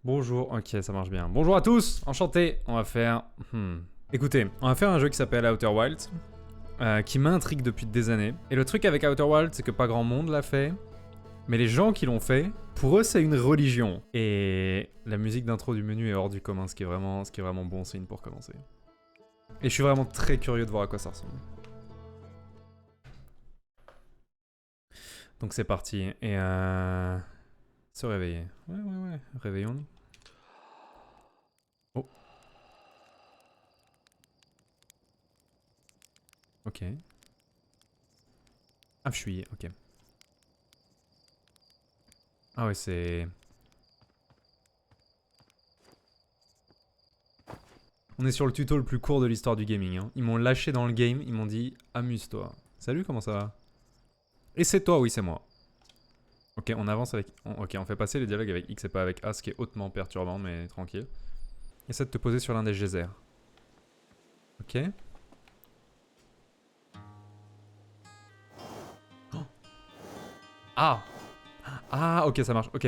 Bonjour, ok, ça marche bien. Bonjour à tous, enchanté. On va faire... Écoutez, on va faire un jeu qui s'appelle Outer Wilds, qui m'intrigue depuis des années. Et le truc avec Outer Wilds, c'est que pas grand monde l'a fait. Mais les gens qui l'ont fait, pour eux, c'est une religion. Et la musique d'intro du menu est hors du commun, ce qui est vraiment bon signe pour commencer. Et je suis vraiment très curieux de voir à quoi ça ressemble. Donc c'est parti. Et se réveiller. Ouais. Réveillons-nous. Oh. Ok. Ah, je suis... Ok. Ah ouais, c'est... On est sur le tuto le plus court de l'histoire du gaming. Hein. Ils m'ont lâché dans le game, ils m'ont dit « Amuse-toi ». Salut, comment ça va? Et c'est toi, oui, c'est moi. Ok, on avance avec... Ok, on fait passer les dialogues avec X et pas avec A, ce qui est hautement perturbant, mais tranquille. Essaie de te poser sur l'un des geysers. Ok. Oh. Ah! Ah, ok, ça marche. Ok.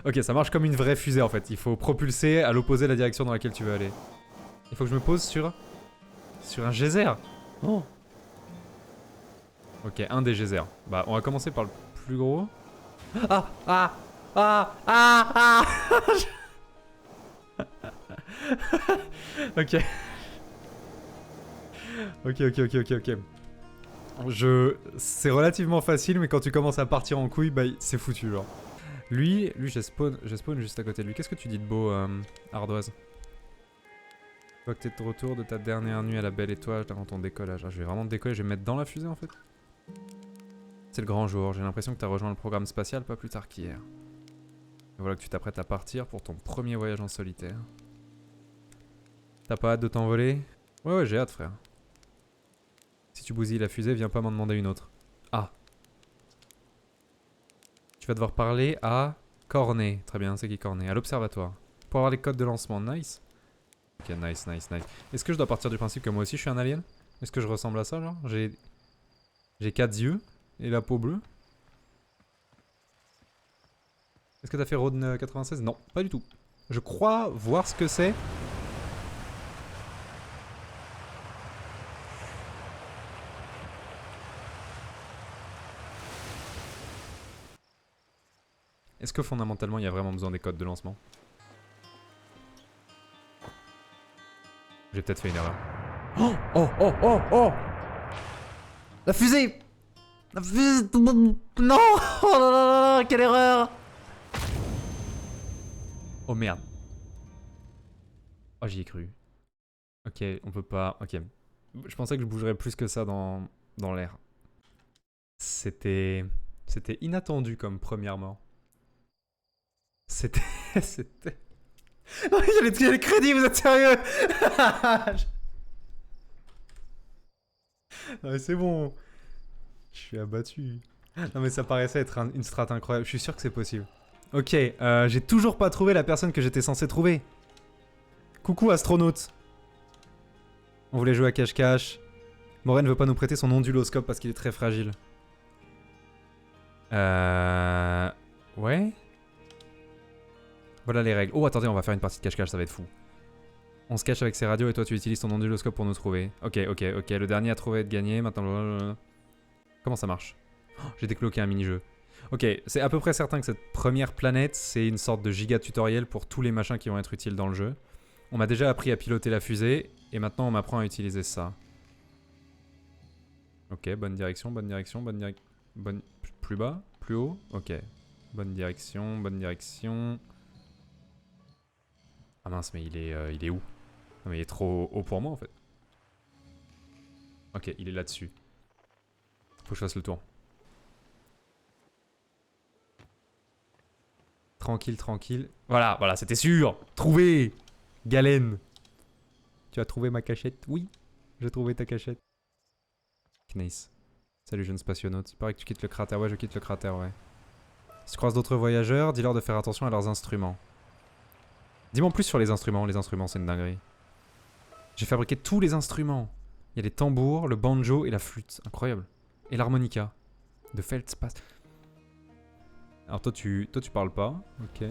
Ok, ça marche comme une vraie fusée, en fait. Il faut propulser à l'opposé de la direction dans laquelle tu veux aller. Il faut que je me pose sur un geyser. Oh. Ok, un des geysers. Bah, on va commencer par le plus gros. Ah Ok. Ok. C'est relativement facile, mais quand tu commences à partir en couille, bah c'est foutu, genre. Lui j'ai spawn juste à côté de lui. Qu'est-ce que tu dis de beau, Ardoise? Tu vois que t'es de retour de ta dernière nuit à la belle étoile avant ton décollage. Ah, je vais vraiment te décoller, je vais me mettre dans la fusée en fait. C'est le grand jour, j'ai l'impression que t'as rejoint le programme spatial pas plus tard qu'hier. Et voilà que tu t'apprêtes à partir pour ton premier voyage en solitaire. T'as pas hâte de t'envoler? Ouais, j'ai hâte, frère. Si tu bousilles la fusée, viens pas m'en demander une autre. Ah. Tu vas devoir parler à Cornet. Très bien, c'est qui Cornet? À l'observatoire. Pour avoir les codes de lancement. Nice. Ok, nice. Est-ce que je dois partir du principe que moi aussi je suis un alien? Est-ce que je ressemble à ça, genre? J'ai 4 yeux et la peau bleue. Est-ce que t'as fait Road 96? Non, pas du tout. Je crois voir ce que c'est. Est-ce que fondamentalement il y a vraiment besoin des codes de lancement? J'ai peut-être fait une erreur. Oh! La fusée! La fusée! Non! Oh là, quelle erreur! Oh merde. Oh, j'y ai cru. Ok, on peut pas... Ok. Je pensais que je bougerais plus que ça dans l'air. C'était inattendu comme première mort. C'était... Non, il y a les crédits, vous êtes sérieux? Non mais c'est bon. Je suis abattu. Non mais ça paraissait être une strat incroyable. Je suis sûr que c'est possible. Ok, j'ai toujours pas trouvé la personne que j'étais censé trouver. Coucou astronaute. On voulait jouer à cache-cache. Moren veut pas nous prêter son onduloscope parce qu'il est très fragile. Ouais. Voilà les règles. Oh attendez, on va faire une partie de cache-cache, ça va être fou. On se cache avec ses radios et toi tu utilises ton onduloscope pour nous trouver. Ok. Le dernier à trouver est de gagner. Maintenant... Comment ça marche? Oh, j'ai débloqué un mini-jeu. Ok, c'est à peu près certain que cette première planète, c'est une sorte de giga tutoriel pour tous les machins qui vont être utiles dans le jeu. On m'a déjà appris à piloter la fusée, et maintenant on m'apprend à utiliser ça. Ok, bonne direction. Plus bas? Plus haut? Ok. Bonne direction. Ah mince, mais il est où? Non mais il est trop haut pour moi en fait. Ok, il est là-dessus. Faut que je fasse le tour. Tranquille. Voilà, c'était sûr. Trouvé. Galène. Tu as trouvé ma cachette? Oui, j'ai trouvé ta cachette. Nice. Salut jeune spationaute. Il paraît que tu quittes le cratère. Ouais, je quitte le cratère, ouais. Si tu croises d'autres voyageurs, dis-leur de faire attention à leurs instruments. Dis-moi en plus sur les instruments. Les instruments, c'est une dinguerie. J'ai fabriqué tous les instruments. Il y a les tambours, le banjo et la flûte. Incroyable. Et l'harmonica. De Feldspath. Alors toi tu parles pas. Ok.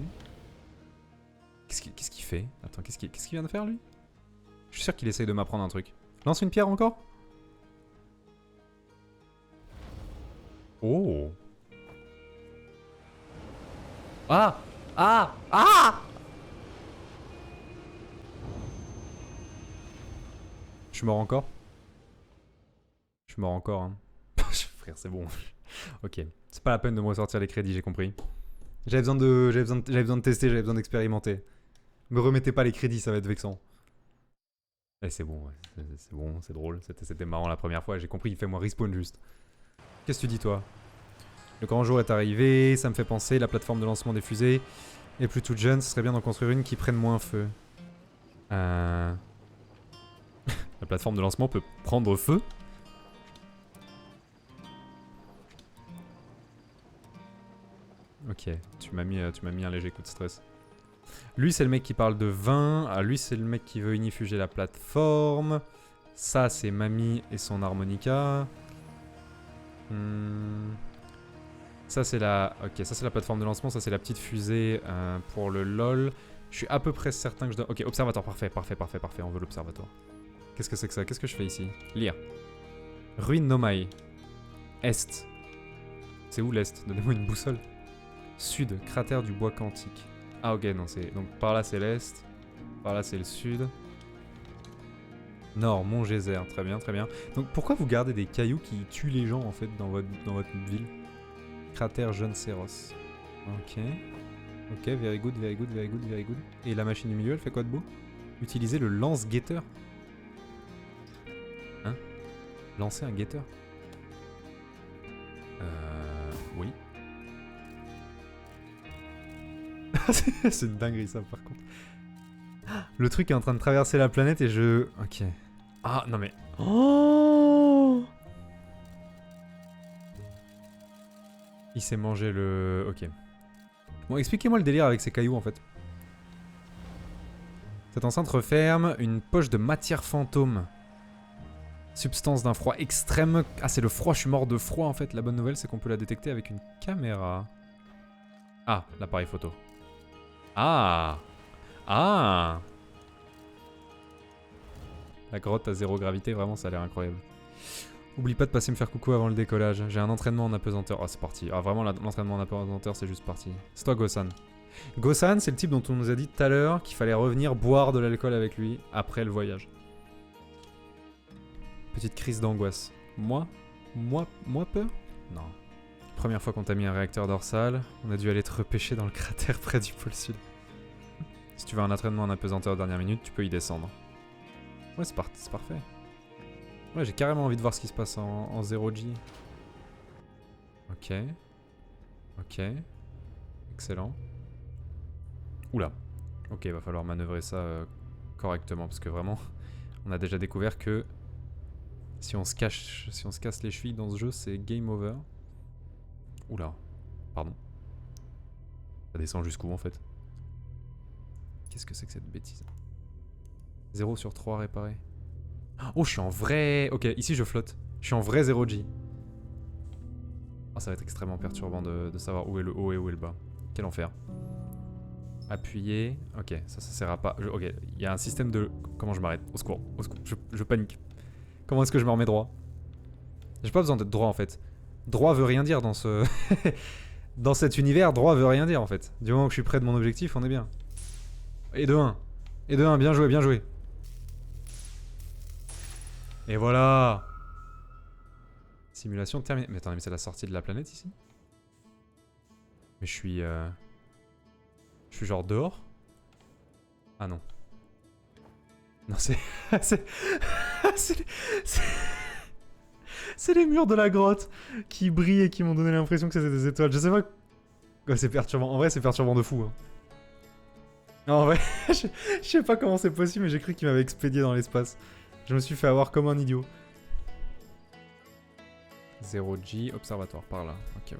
Qu'est-ce qu'il fait? Attends, qu'est-ce qu'il vient de faire lui? Je suis sûr qu'il essaye de m'apprendre un truc. Lance une pierre encore? Oh! Ah! Ah! Ah! Je suis mort encore? Je suis mort encore, hein. Frère, c'est bon. Ok. C'est pas la peine de me ressortir les crédits, j'ai compris. J'avais besoin de tester, j'avais besoin d'expérimenter. Me remettez pas les crédits, ça va être vexant. Eh, c'est bon, ouais. C'est bon, c'est drôle. C'était marrant la première fois, j'ai compris, il fait moi respawn juste. Qu'est-ce que tu dis, toi? Le grand jour est arrivé, ça me fait penser, la plateforme de lancement des fusées est plus toute jeune, ce serait bien d'en construire une qui prenne moins feu. La plateforme de lancement peut prendre feu? Ok, tu m'as mis un léger coup de stress. Lui, c'est le mec qui parle de vin. Ah, lui, c'est le mec qui veut unifuger la plateforme. Ça, c'est Mamie et son harmonica. Ça, c'est la... Ok, ça, c'est la plateforme de lancement. Ça, c'est la petite fusée pour le LOL. Je suis à peu près certain que je dois... Ok, observatoire, parfait. On veut l'observatoire. Qu'est-ce que c'est que ça? Qu'est-ce que je fais ici? Lire. Ruine Nomai. Est. C'est où l'Est? Donnez-moi une boussole. Sud, cratère du bois quantique. Ah ok, non, c'est... Donc par là c'est l'Est, par là c'est le Sud. Nord, Mont Geyser, très bien, très bien. Donc pourquoi vous gardez des cailloux qui tuent les gens en fait dans votre ville? Cratère Jeune Céros. Ok. Ok, very good. Et la machine du milieu, elle fait quoi de beau? Utiliser le lance-guetteur. Hein? Lancer un guetteur? Oui. C'est une dinguerie ça par contre. Le truc est en train de traverser la planète et je... Ok. Ah non mais... Oh, il s'est mangé le... Ok. Bon, expliquez-moi le délire avec ces cailloux en fait. Cette enceinte referme une poche de matière fantôme. Substance d'un froid extrême. Ah c'est le froid, je suis mort de froid en fait. La bonne nouvelle c'est qu'on peut la détecter avec une caméra. Ah, l'appareil photo. Ah! Ah! La grotte à zéro gravité, vraiment, ça a l'air incroyable. Oublie pas de passer me faire coucou avant le décollage. J'ai un entraînement en apesanteur. Ah, c'est parti. Ah, vraiment, l'entraînement en apesanteur, c'est juste parti. C'est toi, Gosan. Gosan, c'est le type dont on nous a dit tout à l'heure qu'il fallait revenir boire de l'alcool avec lui après le voyage. Petite crise d'angoisse. Moi peur? Non. Première fois qu'on t'a mis un réacteur dorsal, on a dû aller te repêcher dans le cratère près du pôle sud. Si tu veux un entraînement en apesanteur dernière minute, tu peux y descendre. Ouais, c'est parfait. Ouais, j'ai carrément envie de voir ce qui se passe en 0G. Ok. Ok. Excellent. Oula. Ok, va falloir manœuvrer ça correctement, parce que vraiment, on a déjà découvert que si on se casse les chevilles dans ce jeu, c'est game over. Oula. Pardon. Ça descend jusqu'où en fait? Qu'est-ce que c'est que cette bêtise? 0 sur 3 réparé. Oh, je suis en vrai... Ok, ici je flotte. Je suis en vrai 0G. Oh, ça va être extrêmement perturbant de savoir où est le haut et où est le bas. Quel enfer. Appuyer. Ok, ça sert à pas... Ok, il y a un système de... Comment je m'arrête? Au secours, je panique. Comment est-ce que je me remets droit? J'ai pas besoin d'être droit en fait. Droit veut rien dire dans ce... Dans cet univers, droit veut rien dire en fait. Du moment que je suis près de mon objectif, on est bien. Et de 1. Et de 1, bien joué, bien joué. Et voilà. Simulation terminée. Mais attendez, mais c'est la sortie de la planète ici? Mais je suis... Je suis genre dehors? Ah non. Non, c'est... C'est les murs de la grotte qui brillent et qui m'ont donné l'impression que c'était des étoiles. Je sais pas... Ouais, c'est perturbant. En vrai, c'est perturbant de fou. Hein. Non, en vrai, je sais pas comment c'est possible, mais j'ai cru qu'il m'avait expédié dans l'espace. Je me suis fait avoir comme un idiot. 0G, observatoire, par là. Ok.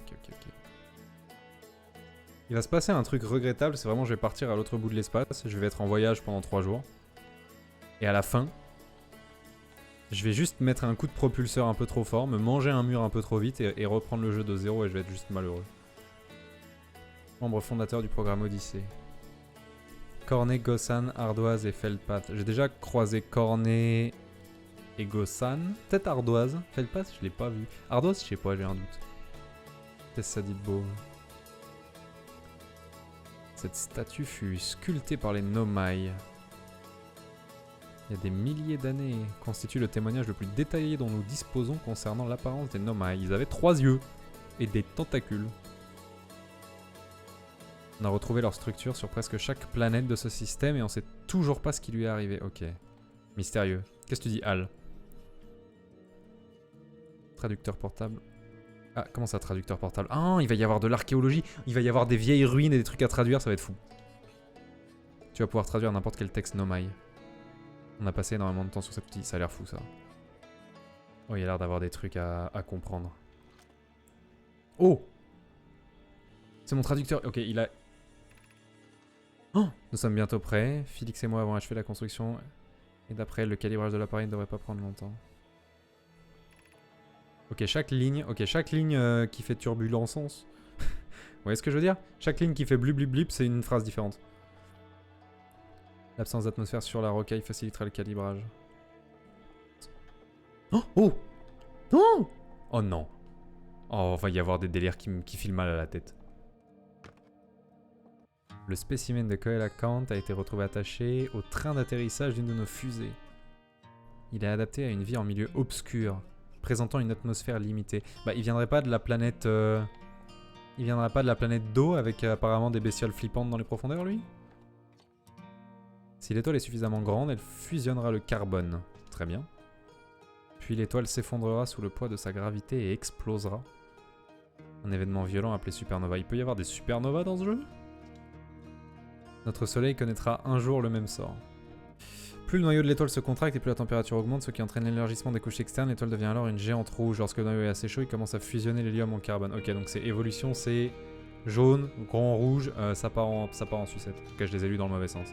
Il va se passer un truc regrettable, c'est vraiment je vais partir à l'autre bout de l'espace, je vais être en voyage pendant 3 jours. Et à la fin, je vais juste mettre un coup de propulseur un peu trop fort, me manger un mur un peu trop vite et reprendre le jeu de zéro et je vais être juste malheureux. Membre fondateur du programme Odyssée. Cornet, Gossan, Ardoise et Feldpath. J'ai déjà croisé Cornet et Gossan. Peut-être Ardoise. Feldpath, je l'ai pas vu. Ardoise, je sais pas, j'ai un doute. Qu'est-ce que ça dit de beau? Cette statue fut sculptée par les Nomai. Il y a des milliers d'années, constitue le témoignage le plus détaillé dont nous disposons concernant l'apparence des Nomai. Ils avaient 3 yeux et des tentacules. On a retrouvé leur structure sur presque chaque planète de ce système et on sait toujours pas ce qui lui est arrivé. Ok. Mystérieux. Qu'est-ce que tu dis, Al? Traducteur portable. Ah, comment ça, traducteur portable? Ah, il va y avoir de l'archéologie. Il va y avoir des vieilles ruines et des trucs à traduire, ça va être fou. Tu vas pouvoir traduire n'importe quel texte Nomai. On a passé énormément de temps sur cet outil, ça a l'air fou ça. Oh, il y a l'air d'avoir des trucs à comprendre. Oh! C'est mon traducteur. Ok, il a... Oh, nous sommes bientôt prêts. Félix et moi avons achevé la construction. Et d'après, le calibrage de l'appareil ne devrait pas prendre longtemps. Ok, chaque ligne qui fait turbulence. Vous voyez ce que je veux dire? Chaque ligne qui fait blip blip blip, c'est une phrase différente. L'absence d'atmosphère sur la rocaille facilitera le calibrage. Oh! Oh! Oh! Oh non! Oh, va y avoir des délires qui filent mal à la tête. Le spécimen de Coelacanth a été retrouvé attaché au train d'atterrissage d'une de nos fusées. Il est adapté à une vie en milieu obscur, présentant une atmosphère limitée. Bah, il viendrait pas de la planète... Il viendrait pas de la planète d'eau avec apparemment des bestioles flippantes dans les profondeurs, lui? Si l'étoile est suffisamment grande, elle fusionnera le carbone. Très bien. Puis l'étoile s'effondrera sous le poids de sa gravité et explosera. Un événement violent appelé supernova. Il peut y avoir des supernovas dans ce jeu? Notre soleil connaîtra un jour le même sort. Plus le noyau de l'étoile se contracte et plus la température augmente, ce qui entraîne l'élargissement des couches externes. L'étoile devient alors une géante rouge. Lorsque le noyau est assez chaud, il commence à fusionner l'hélium en carbone. Ok, donc c'est évolution, c'est jaune, grand, rouge, ça part en sucette. En tout cas, je les ai lus dans le mauvais sens.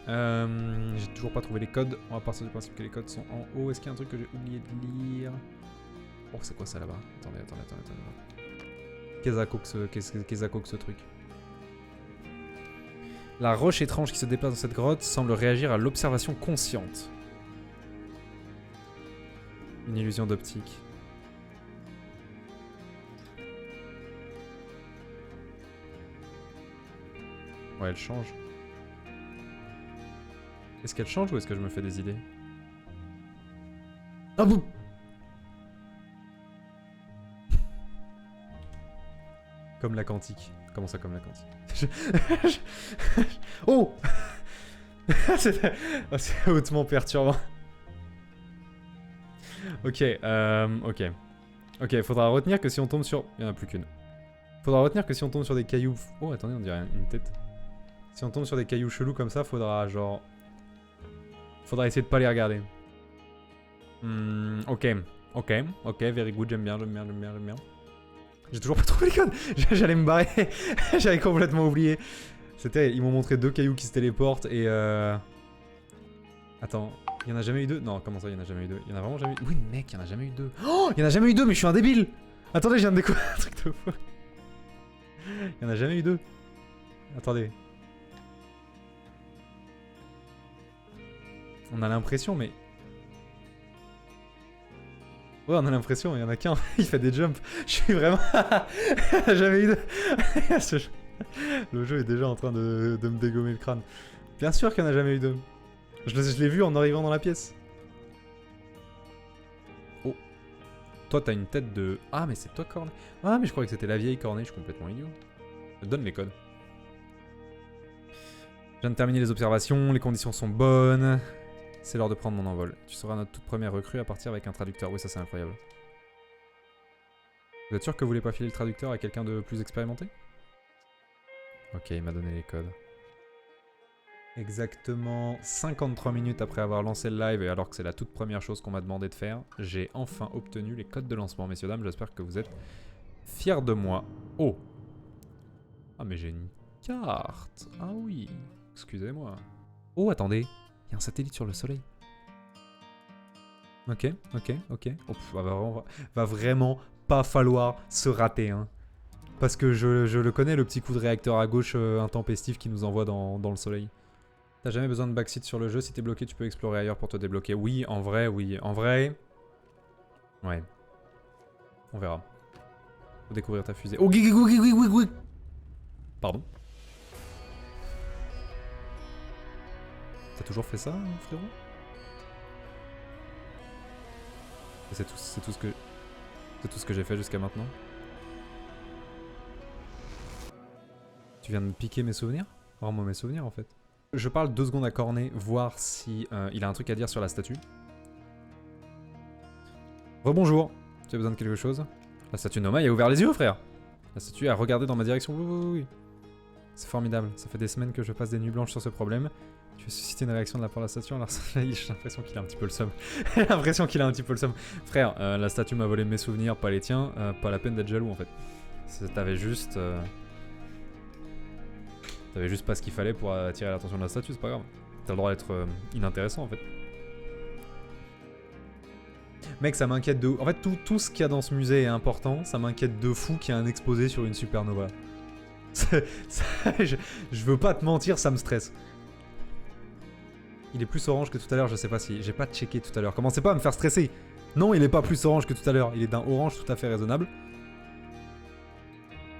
J'ai toujours pas trouvé les codes. On va partir du principe que les codes sont en haut. Est-ce qu'il y a un truc que j'ai oublié de lire? Oh, c'est quoi ça là-bas? Attendez. Qu'est-ce que ce truc? La roche étrange qui se déplace dans cette grotte semble réagir à l'observation consciente. Une illusion d'optique. Ouais, elle change. Est-ce qu'elle change ou est-ce que je me fais des idées? Ah boum! Comme la quantique. Comment ça, comme la quantique? Oh! C'est hautement perturbant. Ok, Ok, faudra retenir que si on tombe sur... Il n'y en a plus qu'une. Faudra retenir que si on tombe sur des cailloux... Oh, attendez, on dirait une tête. Si on tombe sur des cailloux chelous comme ça, faudra genre... Faudra essayer de pas les regarder. Ok, very good, j'aime bien. J'ai toujours pas trouvé les codes. J'allais me barrer. J'avais complètement oublié. C'était, ils m'ont montré 2 cailloux qui se téléportent et Attends, il y en a jamais eu 2? Non, comment ça, il y en a jamais eu 2? Il y en a vraiment jamais eu... Oui, mec, il y en a jamais eu 2. Oh, il y en a jamais eu 2, mais je suis un débile. Attendez, je viens de découvrir un truc de fou. Il y en a jamais eu 2. Attendez. On a l'impression, mais... Ouais, on a l'impression, il y en a qu'un. Il fait des jumps. Je suis vraiment... Jamais eu 2. Le jeu est déjà en train de me dégommer le crâne. Bien sûr qu'il n'y en a jamais eu 2. Je l'ai vu en arrivant dans la pièce. Oh. Toi, t'as une tête de... Ah, mais c'est toi, Cornet. Ah, mais je croyais que c'était la vieille Cornet. Je suis complètement idiot. Je donne les codes. Je viens de terminer les observations. Les conditions sont bonnes. C'est l'heure de prendre mon envol. Tu seras notre toute première recrue à partir avec un traducteur. Oui, ça, c'est incroyable. Vous êtes sûr que vous voulez pas filer le traducteur à quelqu'un de plus expérimenté? Ok, il m'a donné les codes. Exactement 53 minutes après avoir lancé le live et alors que c'est la toute première chose qu'on m'a demandé de faire, j'ai enfin obtenu les codes de lancement. Messieurs, dames, j'espère que vous êtes fiers de moi. Oh! Ah, mais j'ai une carte. Ah oui, excusez-moi. Oh, attendez, il y a un satellite sur le soleil. Ok. Oh, va vraiment pas falloir se rater, hein. Parce que je le connais, le petit coup de réacteur à gauche intempestif qui nous envoie dans le soleil. T'as jamais besoin de backseat sur le jeu, si t'es bloqué tu peux explorer ailleurs pour te débloquer. Oui, en vrai, oui. En vrai... Ouais. On verra. Faut découvrir ta fusée. Oh, pardon. T'as toujours fait ça, frérot? C'est tout ce que... C'est tout ce que j'ai fait jusqu'à maintenant. Tu viens de me piquer mes souvenirs? Rends-moi mes souvenirs en fait. Je parle 2 secondes à Cornet, voir si il a un truc à dire sur la statue. Rebonjour, tu as besoin de quelque chose? La statue Noma, il a ouvert les yeux, frère. La statue a regardé dans ma direction. Oui. C'est formidable, ça fait des semaines que je passe des nuits blanches sur ce problème. Tu as suscité une réaction de la part de la statue, alors j'ai l'impression qu'il a un petit peu le seum. J'ai l'impression qu'il a un petit peu le seum. Frère, la statue m'a volé mes souvenirs, pas les tiens. Pas la peine d'être jaloux en fait. T'avais juste... T'avais juste pas ce qu'il fallait pour attirer l'attention de la statue, c'est pas grave. T'as le droit d'être inintéressant en fait. Mec, ça m'inquiète de... En fait, tout ce qu'il y a dans ce musée est important. Ça m'inquiète de fou qu'il y ait un exposé sur une supernova. Je veux pas te mentir, ça me stresse. Il est plus orange que tout à l'heure, je sais pas si... J'ai pas checké tout à l'heure. Commencez pas à me faire stresser. Non, il est pas plus orange que tout à l'heure. Il est d'un orange tout à fait raisonnable.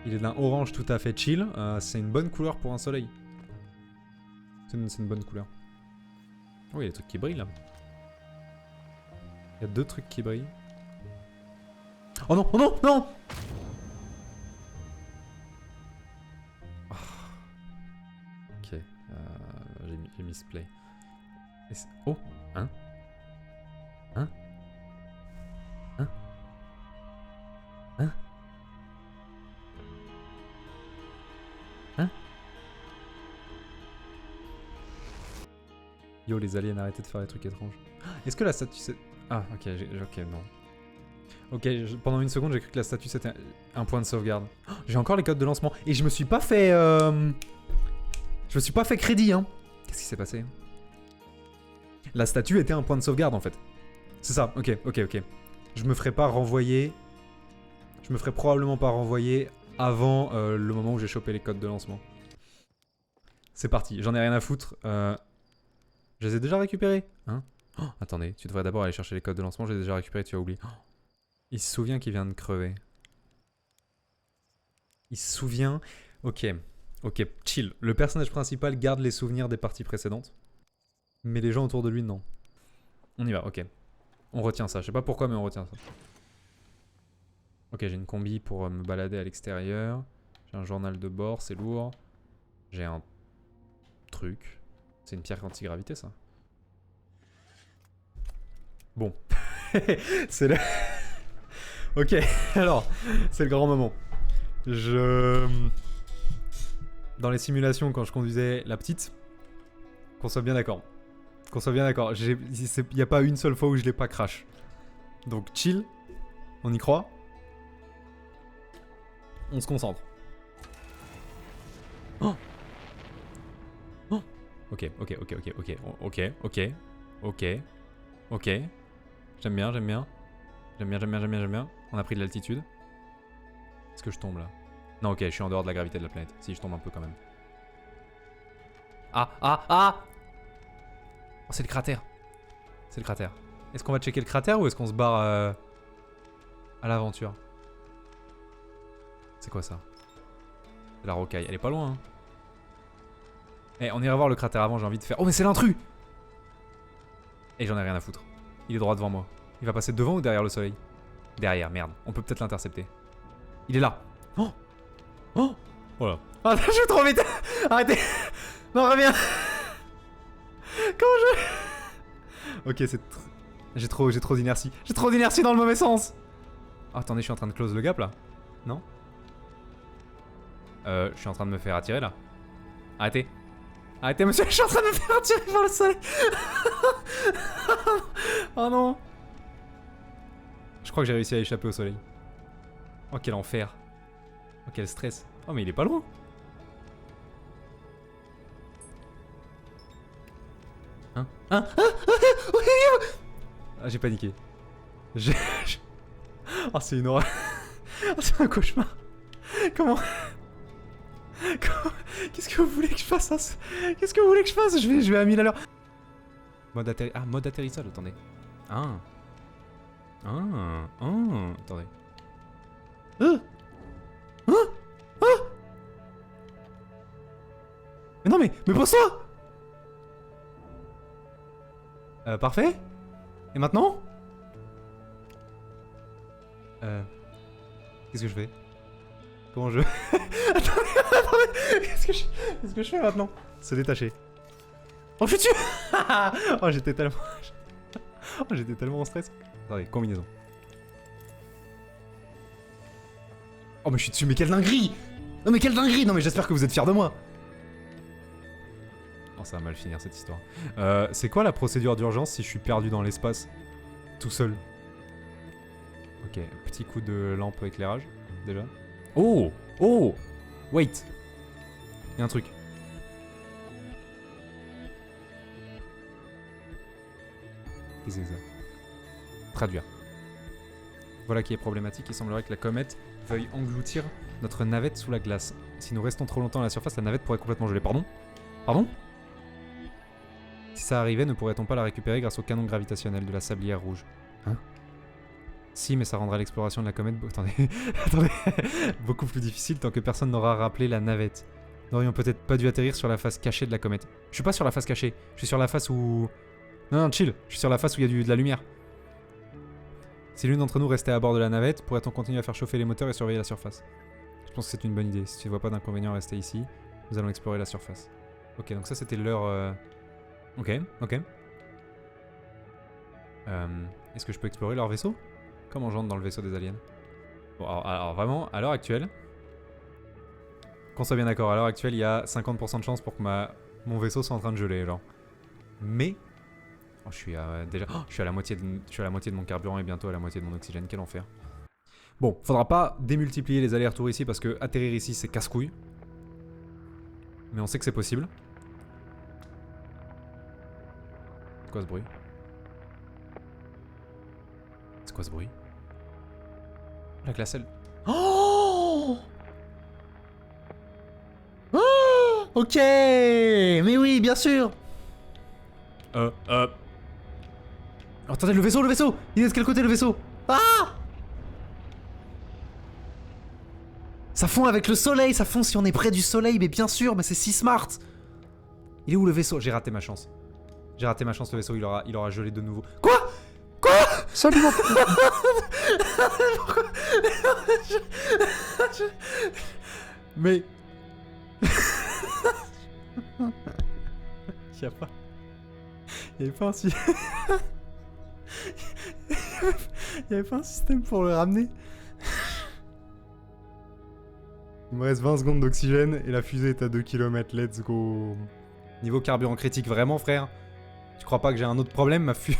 Il est d'un orange tout à fait chill. C'est une bonne couleur pour un soleil. C'est une bonne couleur. Oh, il y a des trucs qui brillent là. Il y a 2 trucs qui brillent. Oh non, oh non, non! Oh. Ok, j'ai mis play. Oh, hein? Hein? Hein? Hein? Hein? Yo les aliens, arrêtez de faire des trucs étranges. Est-ce que la statue c'est... Ah ok, ok non. Ok, pendant une seconde j'ai cru que la statue c'était un point de sauvegarde. Oh, j'ai encore les codes de lancement et je me suis pas fait... Je me suis pas fait crédit hein. Qu'est-ce qui s'est passé? La statue était un point de sauvegarde en fait. C'est ça, ok. Je me ferai pas renvoyer... Je me ferai probablement pas renvoyer avant le moment où j'ai chopé les codes de lancement. C'est parti, j'en ai rien à foutre. Je les ai déjà récupérés, hein? Oh, attendez, tu devrais d'abord aller chercher les codes de lancement, je les ai déjà récupérés, tu as oublié. Oh, il se souvient qu'il vient de crever. Il se souvient... Ok, chill. Le personnage principal garde les souvenirs des parties précédentes. Mais les gens autour de lui, non. On y va, ok. On retient ça, je sais pas pourquoi, mais on retient ça. Ok, j'ai une combi pour me balader à l'extérieur. J'ai un journal de bord, c'est lourd. J'ai un truc. C'est une pierre anti-gravité, ça. Bon. C'est le... Ok, alors, c'est le grand moment. Dans les simulations, quand je conduisais la petite, qu'on soit bien d'accord. Il n'y a pas une seule fois où je l'ai pas crash. Donc chill, on y croit. On se concentre. Oh. Oh. Ok. J'aime bien. On a pris de l'altitude. Est-ce que je tombe là? Non, ok, je suis en dehors de la gravité de la planète. Si, je tombe un peu quand même. Ah! Oh, c'est le cratère. Est-ce qu'on va checker le cratère ou est-ce qu'on se barre à l'aventure? C'est quoi ça? C'est la rocaille. Elle est pas loin, hein. Eh, on ira voir le cratère avant, j'ai envie de faire... Oh, mais c'est l'intrus! Et j'en ai rien à foutre. Il est droit devant moi. Il va passer devant ou derrière le soleil? Derrière, merde. On peut peut-être l'intercepter. Il est là. Oh! Voilà. Ah, je vais trop vite. Arrêtez. Non, reviens. Comment je... Ok, c'est... J'ai trop d'inertie. J'ai trop d'inertie dans le mauvais sens. Oh, attendez, je suis en train de close le gap, là. Non? Je suis en train de me faire attirer, là. Arrêtez. Arrêtez, monsieur, je suis en train de me faire attirer par le soleil. Oh non. Je crois que j'ai réussi à échapper au soleil. Oh, quel enfer. Oh, quel stress. Oh, mais il est pas loin. Hein? Ah, j'ai paniqué. Oh, c'est une horreur. Oh, c'est un cauchemar. Comment... Qu'est-ce que... que vous voulez que je fasse Qu'est-ce que vous voulez que je fasse? Je vais à 1000 à l'heure. Mode atterrissage, attendez. Attendez. Mais non mais pose-toi. Parfait. Et maintenant? Qu'est-ce que je fais? Comment je... attendez. Qu'est-ce que je fais maintenant? Se détacher. Oh, je suis dessus. Oh, j'étais tellement en stress. Attendez, combinaison. Oh, mais je suis dessus, mais quelle dinguerie! Non, mais quelle dinguerie! Non, mais j'espère que vous êtes fiers de moi. Oh, ça va mal finir cette histoire. C'est quoi la procédure d'urgence si je suis perdu dans l'espace? Tout seul. Ok, petit coup de lampe éclairage, déjà. Oh! Oh! Wait! Y'a un truc. Qu'est-ce que c'est ça? Traduire. Voilà qui est problématique, il semblerait que la comète veuille engloutir notre navette sous la glace. Si nous restons trop longtemps à la surface, la navette pourrait complètement geler. Pardon? Pardon? Si ça arrivait, ne pourrait-on pas la récupérer grâce au canon gravitationnel de la sablière rouge? Hein? Si, mais ça rendra l'exploration de la comète... Attendez, attendez, beaucoup plus difficile tant que personne n'aura rappelé la navette. N'aurions peut-être pas dû atterrir sur la face cachée de la comète. Je suis pas sur la face cachée, je suis sur la face où... Non, chill, je suis sur la face où il y a de la lumière. Si l'une d'entre nous restait à bord de la navette, pourrait-on continuer à faire chauffer les moteurs et surveiller la surface? Je pense que c'est une bonne idée. Si tu ne vois pas d'inconvénient à rester ici, nous allons explorer la surface. Ok, donc ça c'était leur... Ok. Est-ce que je peux explorer leur vaisseau? Comment j'entre dans le vaisseau des aliens? Bon, alors vraiment, à l'heure actuelle... Qu'on soit bien d'accord, à l'heure actuelle, il y a 50% de chance pour que mon vaisseau soit en train de geler, genre. Mais... Oh, je suis à la moitié de mon carburant et bientôt à la moitié de mon oxygène. Quel enfer. Bon, faudra pas démultiplier les allers-retours ici parce que atterrir ici c'est casse-couille. Mais on sait que c'est possible. C'est quoi ce bruit? C'est quoi ce bruit? La glace elle... Oh! Oh! Ok! Mais oui, bien sûr! Oh, attendez, le vaisseau! Il est de quel côté le vaisseau? Ah! Ça fond avec le soleil, ça fond si on est près du soleil, mais bien sûr, mais c'est si smart! Il est où le vaisseau? J'ai raté ma chance. J'ai raté ma chance, le vaisseau, il aura gelé de nouveau. Quoi? Salut mon Mais... Y'a pas... Y'avait pas un système... Y'avait pas un système pour le ramener. Il me reste 20 secondes d'oxygène et la fusée est à 2 km, let's go. Niveau carburant critique, vraiment frère? Tu crois pas que j'ai un autre problème? Ma fusée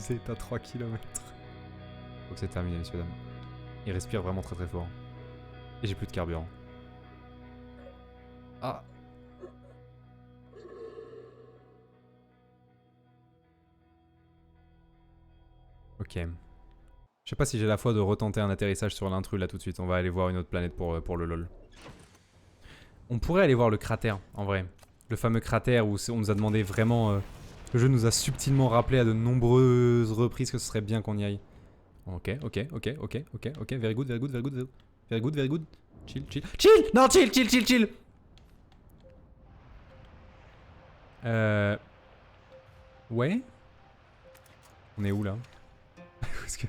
est à 3 km. Faut que c'est terminé, messieurs dames. Il respire vraiment très fort. Et j'ai plus de carburant. Ah. Ok. Je sais pas si j'ai la foi de retenter un atterrissage sur l'intrus là tout de suite. On va aller voir une autre planète pour le lol. On pourrait aller voir le cratère, en vrai. Le fameux cratère où on nous a demandé vraiment... le jeu nous a subtilement rappelé à de nombreuses reprises que ce serait bien qu'on y aille. Ok. Very good. Chill. Non, chill. Ouais. On est où là? Parce que...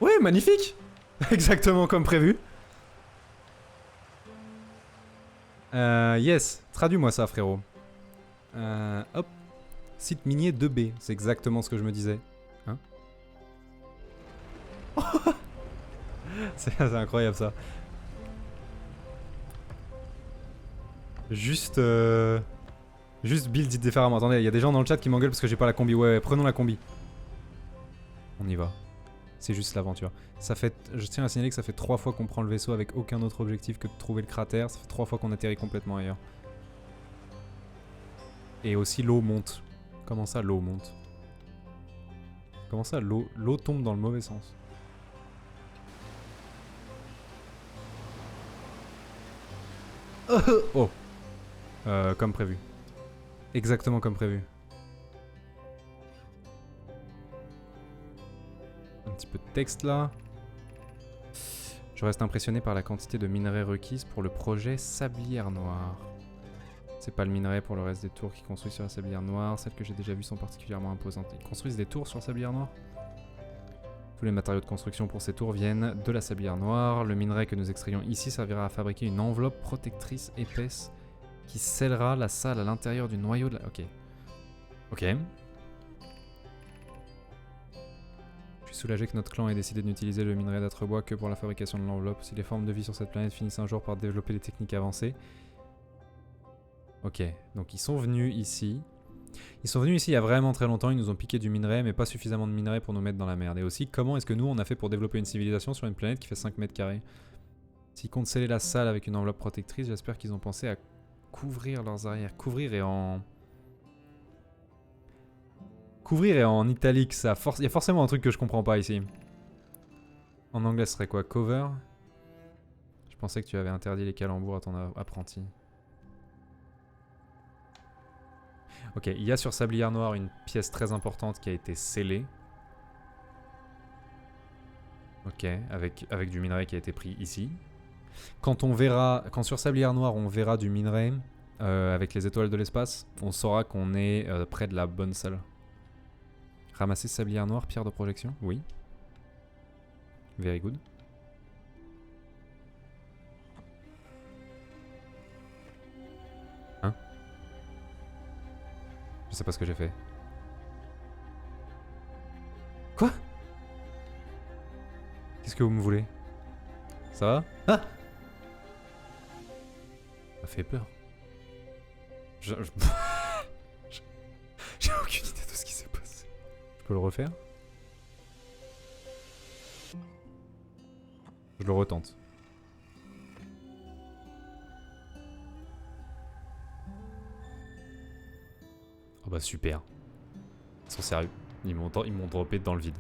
Ouais, magnifique. Exactement comme prévu. Yes, traduis-moi ça, frérot. Hop. Site minier 2B, c'est exactement ce que je me disais. Hein? C'est incroyable ça. Juste build it différemment. Attendez, il y a des gens dans le chat qui m'engueulent parce que j'ai pas la combi. Ouais, prenons la combi. On y va. C'est juste l'aventure. Ça fait... Je tiens à signaler que ça fait 3 fois qu'on prend le vaisseau avec aucun autre objectif que de trouver le cratère. Ça fait 3 fois qu'on atterrit complètement ailleurs. Et aussi l'eau monte. Comment ça l'eau monte? Comment ça l'eau tombe dans le mauvais sens? Oh. Comme prévu. Exactement comme prévu. Un petit peu de texte là. Je reste impressionné par la quantité de minerais requises pour le projet Sablière Noire. C'est pas le minerai pour le reste des tours qui construisent sur la Sablière Noire. Celles que j'ai déjà vues sont particulièrement imposantes. Ils construisent des tours sur la Sablière Noire? Tous les matériaux de construction pour ces tours viennent de la Sablière Noire. Le minerai que nous extrayons ici servira à fabriquer une enveloppe protectrice épaisse qui scellera la salle à l'intérieur du noyau de la... Ok. Ok. Je suis soulagé que notre clan ait décidé d'utiliser le minerai d'Âtrebois que pour la fabrication de l'enveloppe. Si les formes de vie sur cette planète finissent un jour par développer des techniques avancées... Ok, donc ils sont venus ici. Ils sont venus ici il y a vraiment très longtemps, ils nous ont piqué du minerai, mais pas suffisamment de minerai pour nous mettre dans la merde. Et aussi, comment est-ce que nous, on a fait pour développer une civilisation sur une planète qui fait 5 mètres carrés? S'ils comptent sceller la salle avec une enveloppe protectrice, j'espère qu'ils ont pensé à couvrir leurs arrières. Couvrir et en italique, ça. Il y a forcément un truc que je comprends pas ici. En anglais, ce serait quoi? Cover? Je pensais que tu avais interdit les calembours à ton apprenti. Ok, il y a sur Sablière Noire une pièce très importante qui a été scellée. Ok, avec du minerai qui a été pris ici. Quand sur Sablière Noire on verra du minerai avec les étoiles de l'espace, on saura qu'on est près de la bonne salle. Ramasser Sablière Noire, pierre de projection? Oui. Very good. Hein? Je sais pas ce que j'ai fait. Quoi? Qu'est-ce que vous me voulez? Ça va? Ah! Ça fait peur. J'ai aucune idée de ce qui s'est passé. Je peux le refaire? Je le retente. Oh bah super. Ils sont sérieux. Ils m'ont droppé dans le vide.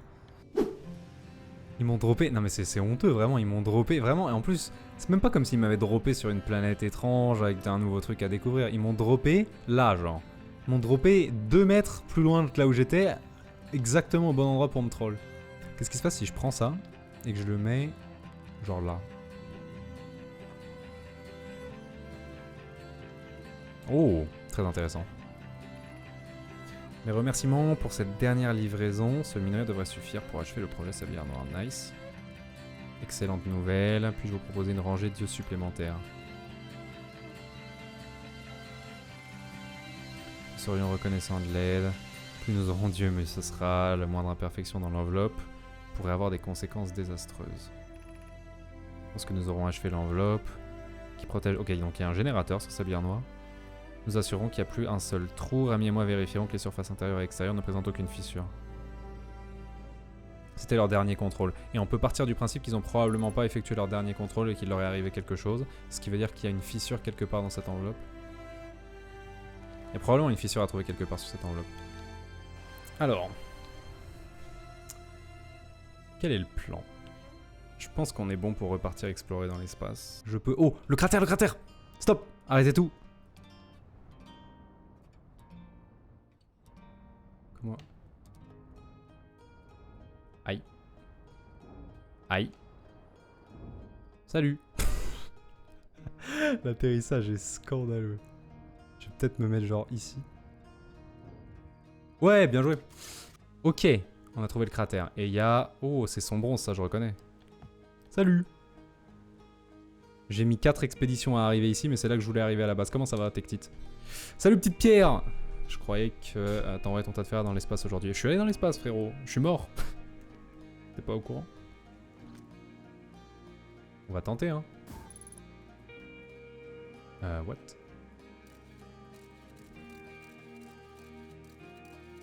Ils m'ont droppé... Non mais c'est honteux vraiment, ils m'ont droppé vraiment. Et en plus, c'est même pas comme s'ils m'avaient droppé sur une planète étrange avec un nouveau truc à découvrir. Ils m'ont droppé là genre. Ils m'ont droppé 2 mètres plus loin de là où j'étais. Exactement au bon endroit pour me troll. Qu'est-ce qui se passe si je prends ça et que je le mets genre là? Oh, très intéressant. Mes remerciements pour cette dernière livraison. Ce minerai devrait suffire pour achever le projet Sablière Noire. Nice. Excellente nouvelle. Puis-je vous proposer une rangée d'yeux supplémentaires? Nous serions reconnaissants de l'aide. Plus nous aurons d'yeux, mais ce sera. La moindre imperfection dans l'enveloppe pourrait avoir des conséquences désastreuses. Lorsque nous aurons achevé l'enveloppe, qui protège... Ok, donc il y a un générateur sur Sablière Noire. Nous assurons qu'il n'y a plus un seul trou. Rami et moi vérifierons que les surfaces intérieures et extérieures ne présentent aucune fissure. C'était leur dernier contrôle. Et on peut partir du principe qu'ils n'ont probablement pas effectué leur dernier contrôle et qu'il leur est arrivé quelque chose. Ce qui veut dire qu'il y a une fissure quelque part dans cette enveloppe. Il y a probablement une fissure à trouver quelque part sur cette enveloppe. Alors. Quel est le plan? Je pense qu'on est bon pour repartir explorer dans l'espace. Je peux... Oh, le cratère, le cratère! Stop! Arrêtez tout! Comment? Aïe. Aïe. Salut! L'atterrissage est scandaleux. Je vais peut-être me mettre genre ici. Ouais, bien joué. Ok, on a trouvé le cratère. Et il y a... Oh, c'est son bronze, ça je reconnais. Salut! J'ai mis 4 expéditions à arriver ici, mais c'est là que je voulais arriver à la base. Comment ça va, Tectite? Salut, petite pierre! Je croyais que t'envoyais ton tas de fer dans l'espace aujourd'hui. Je suis allé dans l'espace, frérot. Je suis mort. T'es pas au courant? On va tenter, hein. What?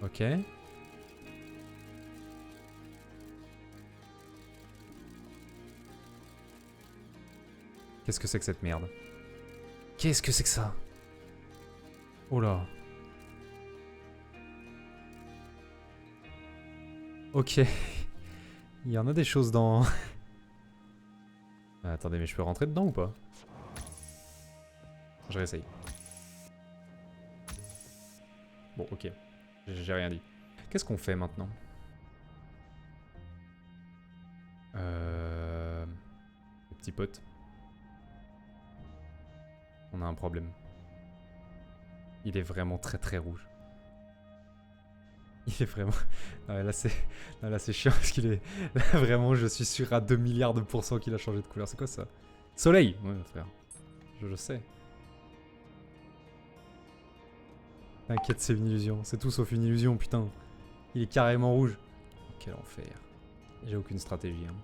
Ok. Qu'est-ce que c'est que cette merde? Qu'est-ce que c'est que ça? Oh là. Ok. Il y en a des choses dans... Attendez, mais je peux rentrer dedans ou pas? Je réessaye. Bon, ok. J'ai rien dit. Qu'est-ce qu'on fait maintenant? Les petits potes. On a un problème. Il est vraiment très très rouge. Il est vraiment... Non mais là c'est chiant parce qu'il est... Là vraiment je suis sûr à 2 milliards de pourcents qu'il a changé de couleur. C'est quoi ça? Soleil! Ouais frère. Je sais. T'inquiète, c'est une illusion. C'est tout sauf une illusion, putain. Il est carrément rouge. Quel enfer. J'ai aucune stratégie. Hein.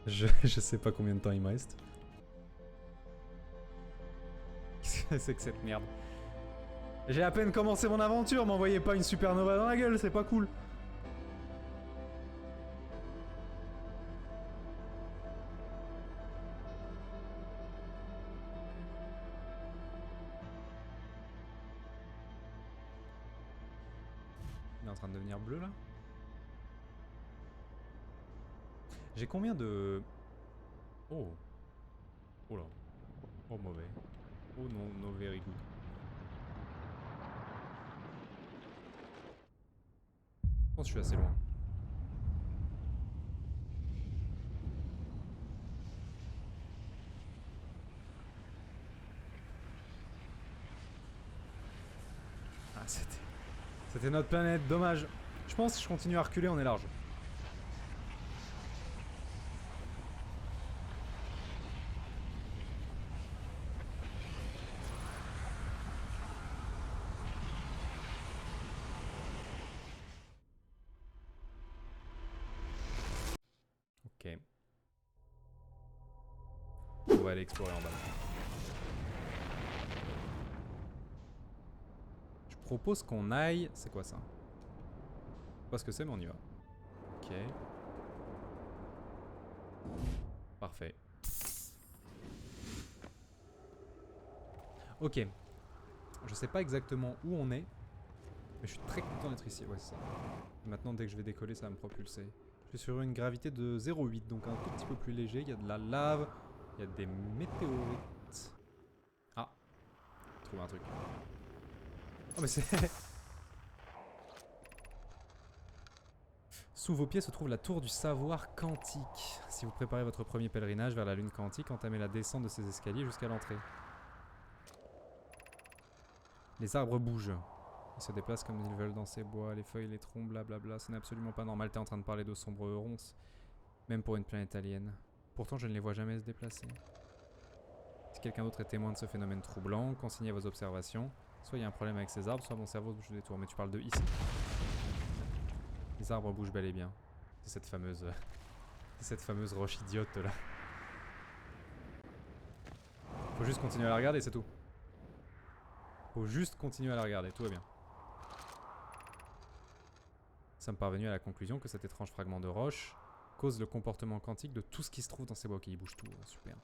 Je sais pas combien de temps il me reste. Qu'est-ce que c'est que cette merde? J'ai à peine commencé mon aventure, m'envoyez pas une supernova dans la gueule, c'est pas cool. Il est en train de devenir bleu là? J'ai combien de... Oh. Oh là. Oh mauvais. Oh non, no very good. Je pense que je suis assez loin. Ah c'était notre planète, dommage. Je pense que je continue à reculer, on est large. Ok. On va aller explorer en bas. Je propose qu'on aille... C'est quoi ça? Je sais pas ce que c'est mais on y va. Ok. Parfait. Ok. Je sais pas exactement où on est, mais je suis très content d'être ici. Ouais, c'est ça. Et maintenant, dès que je vais décoller, ça va me propulser. Je suis sur une gravité de 0,8, donc un tout petit peu plus léger. Il y a de la lave, il y a des météorites. Ah, j'ai trouvé un truc. Oh, mais c'est... Sous vos pieds se trouve la tour du savoir quantique. Si vous préparez votre premier pèlerinage vers la lune quantique, entamez la descente de ces escaliers jusqu'à l'entrée. Les arbres bougent. Ils se déplacent comme ils veulent dans ces bois, les feuilles, les troncs, blablabla. Ce n'est absolument pas normal, t'es en train de parler de sombres ronces. Même pour une planète alien. Pourtant, je ne les vois jamais se déplacer. Si quelqu'un d'autre est témoin de ce phénomène troublant, consignez vos observations. Soit il y a un problème avec ces arbres, soit mon cerveau bouge des tours. Mais tu parles de ici. Les arbres bougent bel et bien. C'est cette fameuse roche idiote là. Faut juste continuer à la regarder, c'est tout. Faut juste continuer à la regarder, tout va bien. Nous sommes parvenus à la conclusion que cet étrange fragment de roche cause le comportement quantique de tout ce qui se trouve dans ces bois. Ok, il bouge tout, super.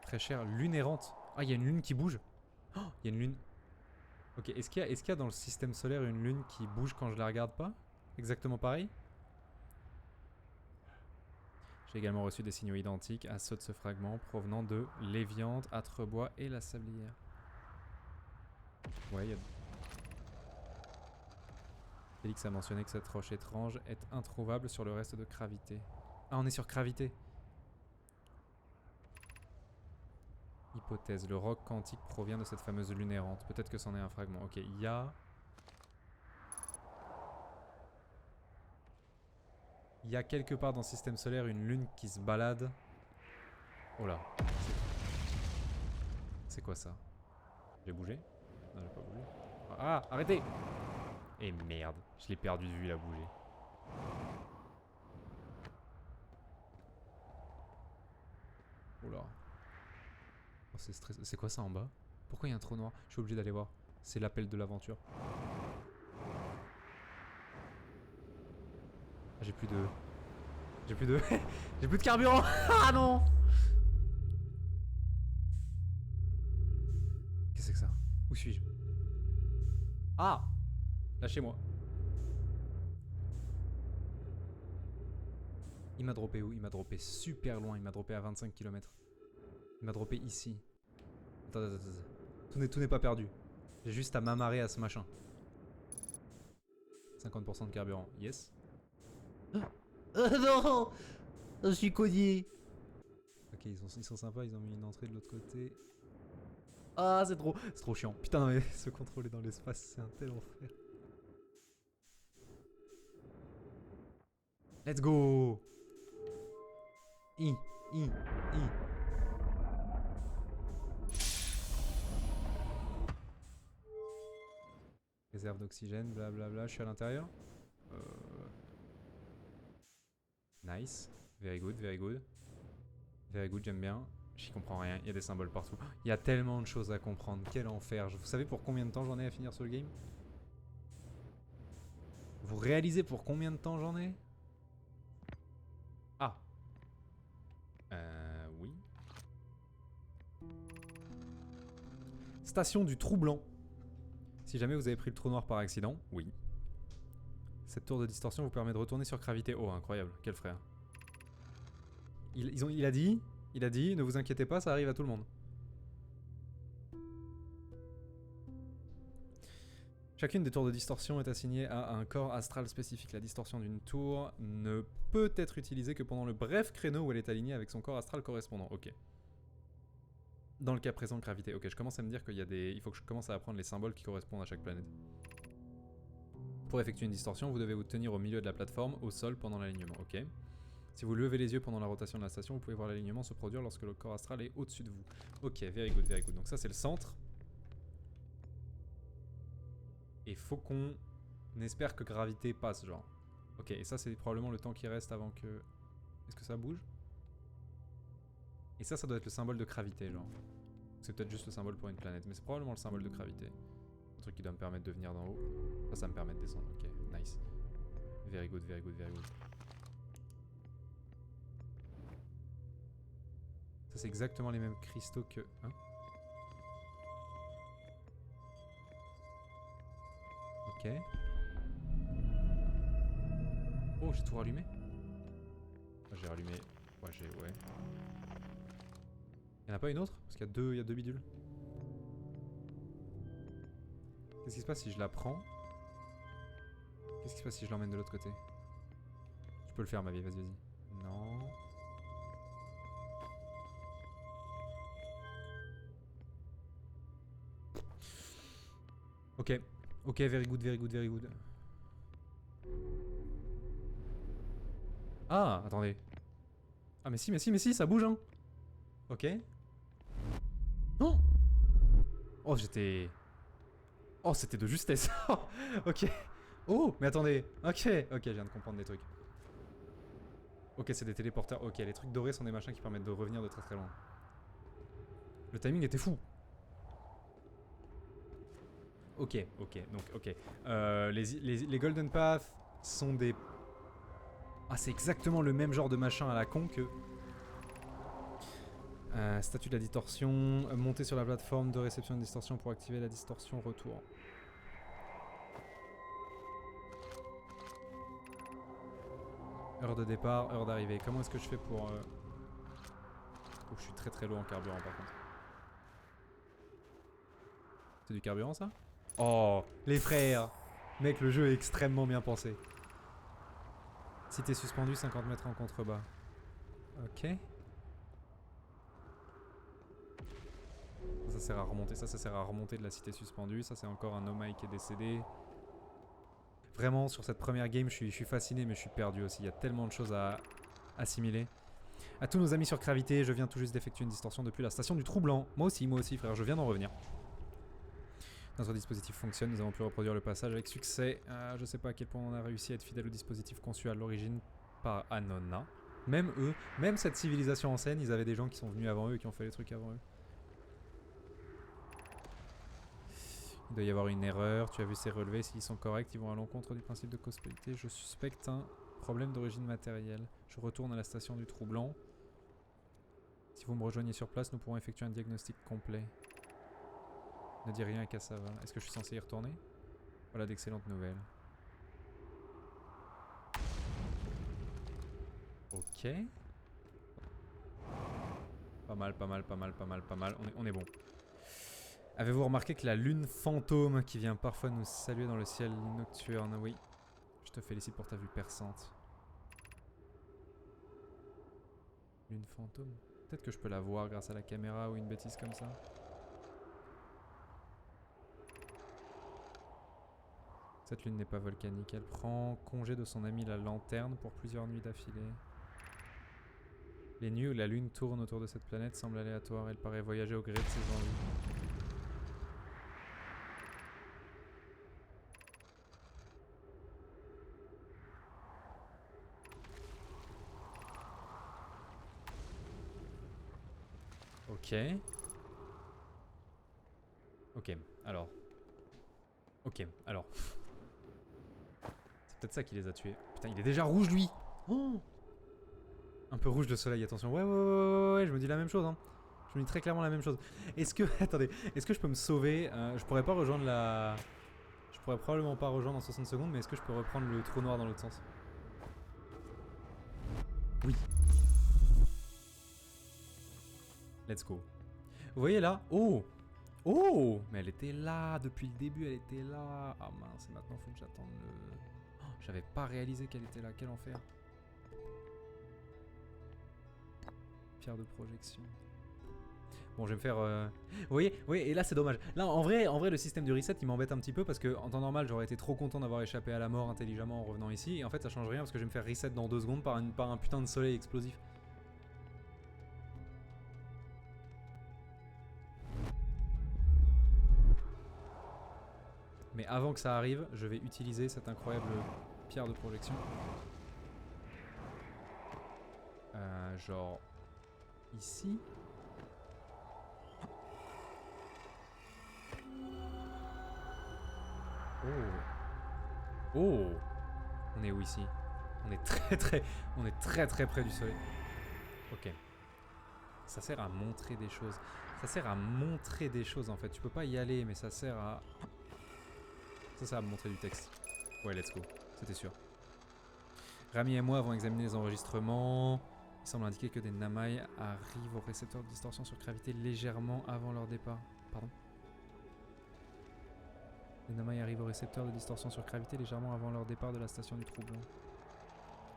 Très cher, lune errante. Ah, il y a une lune qui bouge. Oh, il y a une lune. Ok, est-ce qu'il y a dans le système solaire une lune qui bouge quand je la regarde pas? Exactement pareil? J'ai également reçu des signaux identiques à ceux de ce fragment provenant de l'Éviande, Atrebois et la Sablière. Ouais, il y a... Félix a mentionné que cette roche étrange est introuvable sur le reste de Gravité. Ah, on est sur Gravité. Hypothèse, le roc quantique provient de cette fameuse lune errante. Peut-être que c'en est un fragment. Ok, il y a... Il y a quelque part dans le système solaire une lune qui se balade. Oh là. C'est quoi ça? J'ai bougé? Non, j'ai pas bougé. Ah, arrêtez! Et merde, je l'ai perdu de vue, il a bougé. Oh là. Oh, c'est stressant. C'est quoi ça en bas? Pourquoi il y a un trou noir? Je suis obligé d'aller voir. C'est l'appel de l'aventure. Ah, j'ai plus de... J'ai plus de... J'ai plus de carburant. Ah non! Qu'est-ce que c'est que ça? Où suis-je? Ah! Lâchez-moi. Il m'a droppé où? Il m'a droppé super loin. Il m'a droppé à 25 km. Il m'a droppé ici. Attends, attends, attends. Tout n'est pas perdu. J'ai juste à m'amarrer à ce machin. 50% de carburant. Yes. Non, je suis cogné. Ok, ils sont sympas, ils ont mis une entrée de l'autre côté. Ah, C'est trop chiant. Putain, mais se contrôler dans l'espace, c'est un tel enfer. Let's go. I. Réserve d'oxygène, blablabla, je suis à l'intérieur. Nice. Very good, very good. Very good, j'aime bien. J'y comprends rien, il y a des symboles partout. Il y a tellement de choses à comprendre, quel enfer. Vous savez pour combien de temps j'en ai à finir sur le game? Vous réalisez pour combien de temps j'en ai? Ah. Oui. Station du Trou Blanc. Si jamais vous avez pris le trou noir par accident, oui. Cette tour de distorsion vous permet de retourner sur gravité. Oh, incroyable, quel frère. Il a dit, ne vous inquiétez pas, ça arrive à tout le monde. Chacune des tours de distorsion est assignée à un corps astral spécifique. La distorsion d'une tour ne peut être utilisée que pendant le bref créneau où elle est alignée avec son corps astral correspondant. Ok. Dans le cas présent, gravité. Ok, je commence à me dire qu'il y a des... Il faut que je commence à apprendre les symboles qui correspondent à chaque planète. Pour effectuer une distorsion, vous devez vous tenir au milieu de la plateforme, au sol, pendant l'alignement. Ok. Si vous levez les yeux pendant la rotation de la station, vous pouvez voir l'alignement se produire lorsque le corps astral est au-dessus de vous. Ok, very good, very good. Donc ça, c'est le centre. Et faut qu'on espère que gravité passe, genre. Ok, et ça, c'est probablement le temps qui reste avant que... Est-ce que ça bouge? Et ça doit être le symbole de gravité, genre. C'est peut-être juste le symbole pour une planète, mais c'est probablement le symbole de gravité. Un truc qui doit me permettre de venir d'en haut. Ça me permet de descendre. Ok, nice. Very good, very good, very good. Ça, c'est exactement les mêmes cristaux que... Hein? Ok. Oh, j'ai tout rallumé? J'ai rallumé... Ouais, Ouais. Y'en a pas une autre? Parce qu'il y a deux bidules. Qu'est-ce qui se passe si je la prends? Qu'est-ce qui se passe si je l'emmène de l'autre côté? Tu peux le faire, ma vie, vas-y. Non. Ok. Ok, very good, very good, very good. Ah, attendez. Ah, mais si, ça bouge, hein. Ok. Oh. Oh, j'étais... Oh, c'était de justesse. Ok. Oh, mais attendez. Ok, je viens de comprendre des trucs. Ok, c'est des téléporteurs. Ok, les trucs dorés sont des machins qui permettent de revenir de très très loin. Le timing était fou. Ok. Donc, ok. Les Golden Path sont des... Ah, c'est exactement le même genre de machin à la con que... statut de la distorsion. Monter sur la plateforme de réception de distorsion pour activer la distorsion retour. Heure de départ, heure d'arrivée. Comment est-ce que je fais pour... Oh, je suis très très low en carburant par contre. C'est du carburant ça? Oh, les frères! Mec, le jeu est extrêmement bien pensé. Si t'es suspendu, 50 mètres en contrebas. Ok. Ça sert à remonter. Ça sert à remonter de la cité suspendue. Ça, c'est encore un Nomai qui est décédé. Vraiment, sur cette première game, je suis fasciné, mais je suis perdu aussi. Il y a tellement de choses à assimiler. À tous nos amis sur Gravité, je viens tout juste d'effectuer une distorsion depuis la station du Trou Blanc. Moi aussi, frère, je viens d'en revenir. Notre dispositif fonctionne, nous avons pu reproduire le passage avec succès. Je sais pas à quel point on a réussi à être fidèle au dispositif conçu à l'origine par Anona. Même eux, même cette civilisation ancienne, ils avaient des gens qui sont venus avant eux et qui ont fait les trucs avant eux. Il doit y avoir une erreur, tu as vu ces relevés, s'ils sont corrects, ils vont à l'encontre du principe de causalité. Je suspecte un problème d'origine matérielle. Je retourne à la station du Trou Blanc. Si vous me rejoignez sur place, nous pourrons effectuer un diagnostic complet. Ne dis rien à Cassava. Est-ce que je suis censé y retourner? Voilà d'excellentes nouvelles. Ok. Pas mal, pas mal, pas mal, pas mal, pas mal. On est bon. Avez-vous remarqué que la lune fantôme qui vient parfois nous saluer dans le ciel nocturne? Oui. Je te félicite pour ta vue perçante. Lune fantôme? Peut-être que je peux la voir grâce à la caméra ou une bêtise comme ça. Cette lune n'est pas volcanique. Elle prend congé de son ami la lanterne pour plusieurs nuits d'affilée. Les nuits où la lune tourne autour de cette planète semblent aléatoires. Elle paraît voyager au gré de ses envies. Ok. Ok, alors. Ok, alors. C'est peut-être ça qui les a tués. Putain, il est déjà rouge lui. Oh, un peu rouge de soleil, attention. Ouais, je me dis la même chose. Hein. Je me dis très clairement la même chose. Est-ce que... Attendez, est-ce que je peux me sauver je pourrais pas rejoindre la... Je pourrais probablement pas rejoindre en 60 secondes, mais est-ce que je peux reprendre le trou noir dans l'autre sens? Oui. Let's go. Vous voyez là? Oh! Oh! Mais elle était là, depuis le début elle était là. Ah mince, maintenant faut que j'attende le... Oh, j'avais pas réalisé qu'elle était là, quel enfer. Pierre de projection. Bon, je vais me faire... Vous voyez, et là c'est dommage. Là en vrai le système du reset il m'embête un petit peu parce que en temps normal j'aurais été trop content d'avoir échappé à la mort intelligemment en revenant ici. Et en fait ça change rien parce que je vais me faire reset dans 2 secondes par un putain de soleil explosif. Mais avant que ça arrive, je vais utiliser cette incroyable pierre de projection. Genre... Ici. Oh. Oh. On est où ici? On est très près du soleil. Ok. Ça sert à montrer des choses. Ça sert à montrer des choses en fait. Tu peux pas y aller mais ça sert à... Ça sert à me montrer du texte. Ouais, let's go. C'était sûr. Rami et moi avons examiné les enregistrements. Il semble indiquer que des Namai arrivent au récepteur de distorsion sur gravité légèrement avant leur départ. Pardon? Les Namai arrivent au récepteur de distorsion sur gravité légèrement avant leur départ de la station du trou blanc.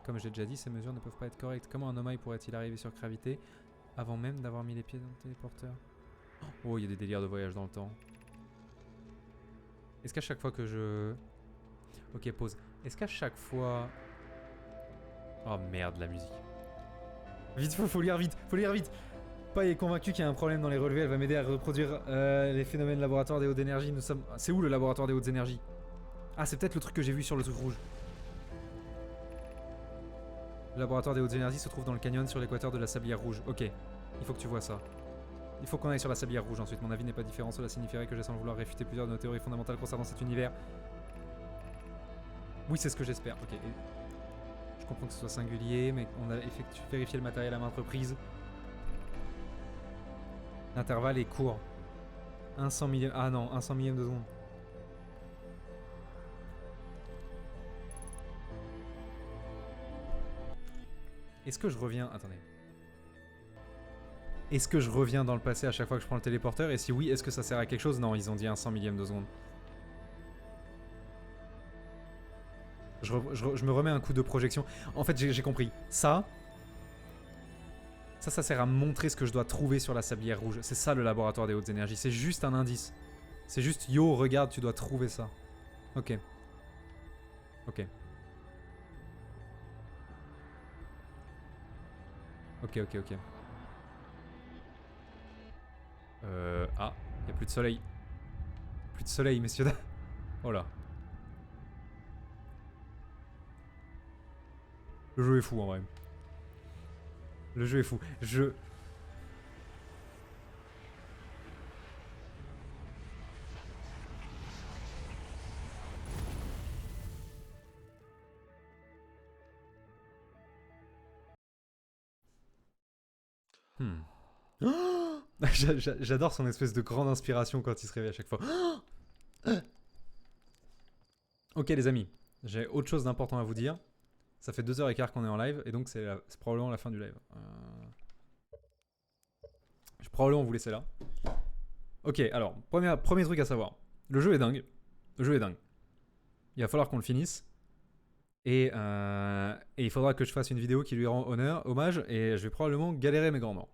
Comme j'ai déjà dit, ces mesures ne peuvent pas être correctes. Comment un Nomai pourrait-il arriver sur gravité avant même d'avoir mis les pieds dans le téléporteur? Oh, il y a des délires de voyage dans le temps. Est-ce qu'à chaque fois que je... Ok, pause. Est-ce qu'à chaque fois... Oh merde, la musique. Vite, faut lire vite, Pai est convaincu qu'il y a un problème dans les relevés, elle va m'aider à reproduire les phénomènes laboratoire des hautes énergies. Nous sommes... C'est où le laboratoire des hautes énergies? Ah, c'est peut-être le truc que j'ai vu sur le truc rouge. Le laboratoire des hautes énergies se trouve dans le canyon sur l'équateur de la sablière rouge. Ok, il faut que tu vois ça. Il faut qu'on aille sur la sablière rouge ensuite. Mon avis n'est pas différent, cela signifierait que j'ai sans vouloir réfuter plusieurs de nos théories fondamentales concernant cet univers. Oui, c'est ce que j'espère. Ok. Je comprends que ce soit singulier, mais on a vérifié le matériel à maintes reprises. L'intervalle est court. 1 100 millième... Ah non, 1 100 millième de seconde. Est-ce que je reviens... Attendez. Est-ce que je reviens dans le passé à chaque fois que je prends le téléporteur? Et si oui, est-ce que ça sert à quelque chose? Non, ils ont dit 1 100 millième de seconde. Je me remets un coup de projection. En fait, j'ai compris. Ça sert à montrer ce que je dois trouver sur la sablière rouge. C'est ça le laboratoire des hautes énergies. C'est juste un indice. C'est juste, yo, regarde, tu dois trouver ça. Ok. Ok. Ok. Ah, y a plus de soleil. Plus de soleil, messieurs. Oh là. Le jeu est fou en vrai. Le jeu est fou. J'adore son espèce de grande inspiration quand il se réveille à chaque fois. Ok les amis, j'ai autre chose d'important à vous dire. Ça fait 2h15 qu'on est en live et donc c'est probablement la fin du live. probablement vous laisser là. Ok, alors, premier truc à savoir. Le jeu est dingue. Le jeu est dingue. Il va falloir qu'on le finisse. Et il faudra que je fasse une vidéo qui lui rend hommage. Et je vais probablement galérer mais grandement.